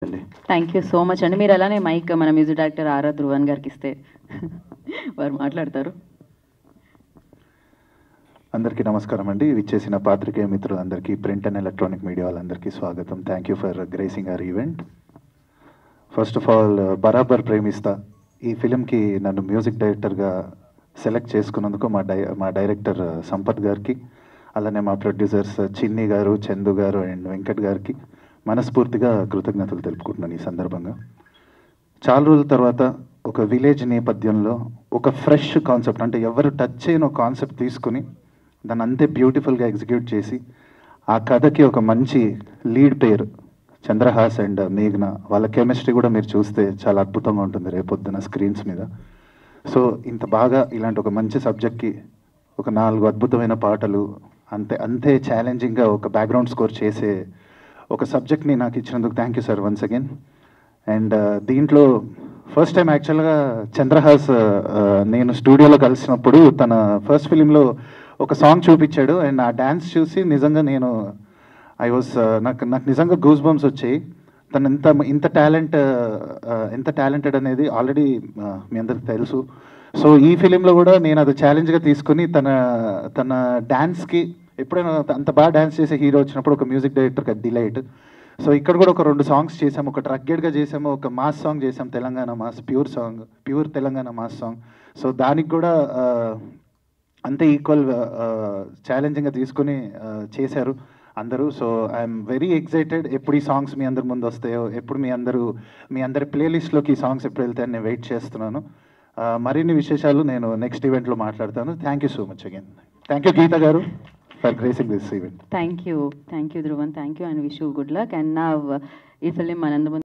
Thank you so much అండి. మీరు అలానే మైక్ మన మ్యూజిక్ డైరెక్టర్ ఆర్ ధ్రువన్ గారికి ఇస్తే వారు మాట్లాడతారు. అందరికీ నమస్కారం అండి. విచ్చేసిన పాత్రికేయ మిత్రులందరికీ, ప్రింట్ అండ్ ఎలక్ట్రానిక్ మీడియా వాళ్ళందరికీ స్వాగతం. Thank you for gracing our event. First of all, బరాబర్ ప్రేమిస్తా ఈ ఫిలింకి నన్ను మ్యూజిక్ డైరెక్టర్గా సెలెక్ట్ చేసుకున్నందుకు మా డైరెక్టర్ సంపత్ గారికి, అలానే మా ప్రొడ్యూసర్స్ చిన్ని గారు, చందు గారు అండ్ వెంకట్ గారికి మనస్ఫూర్తిగా కృతజ్ఞతలు తెలుపుకుంటున్నాను ఈ సందర్భంగా. చాలా రోజుల తర్వాత ఒక విలేజ్ నేపథ్యంలో ఒక ఫ్రెష్ కాన్సెప్ట్, అంటే ఎవరు టచ్ చేయని ఒక కాన్సెప్ట్ తీసుకుని దాన్ని అంతే బ్యూటిఫుల్గా ఎగ్జిక్యూట్ చేసి ఆ కథకి ఒక మంచి లీడ్ పేరు చంద్రహాస్ అండ్ మేఘ్న. వాళ్ళ కెమిస్ట్రీ కూడా మీరు చూస్తే చాలా అద్భుతంగా ఉంటుంది రేపొద్దున స్క్రీన్స్ మీద. సో ఇంత బాగా ఇలాంటి ఒక మంచి సబ్జెక్ట్కి ఒక 4 అద్భుతమైన పాటలు, అంతే ఛాలెంజింగ్గా ఒక బ్యాక్గ్రౌండ్ స్కోర్ చేసే ఒక సబ్జెక్ట్ని నాకు ఇచ్చినందుకు thank you sir once again. And దీంట్లో ఫస్ట్ టైం యాక్చువల్గా చంద్రహాస్ నేను స్టూడియోలో కలిసినప్పుడు తన ఫస్ట్ ఫిలింలో ఒక సాంగ్ చూపించాడు. అండ్ ఆ డ్యాన్స్ చూసి నిజంగా నాకు నిజంగా గూస్ బంప్స్ వచ్చాయి. తను ఇంత టాలెంటెడ్ అనేది ఆల్రెడీ మీ అందరికి తెలుసు. సో ఈ ఫిలింలో కూడా నేను అది ఛాలెంజ్గా తీసుకుని తన డ్యాన్స్కి, ఎప్పుడైనా అంత బాగా డ్యాన్స్ చేసే హీరో వచ్చినప్పుడు ఒక మ్యూజిక్ డైరెక్టర్కి అది డిలైట్. సో ఇక్కడ కూడా ఒక 2 సాంగ్స్ చేసాము. ఒక రగ్గెడ్గా చేసాము, ఒక మాస్ సాంగ్ చేసాం, Telangana mass, pure Telangana mass song. So దానికి కూడా అంతే ఈక్వల్ ఛాలెంజింగ్గా తీసుకుని చేశారు అందరూ. So I'm very excited. ఎప్పుడు ఈ సాంగ్స్ మీ అందరి ముందు వస్తాయో, ఎప్పుడు మీ అందరి ప్లేలిస్ట్లోకి ఈ సాంగ్స్ ఎప్పుడు వెళ్తాయని నేను వెయిట్ చేస్తున్నాను. మరిన్ని విశేషాలు నేను నెక్స్ట్ ఈవెంట్లో మాట్లాడతాను. Thank you so much again. Thank you Geetha garu for gracing this event. Thank you Dhruvan, thank you and wish you good luck. And నా ఈ ఫిలిం మనందరం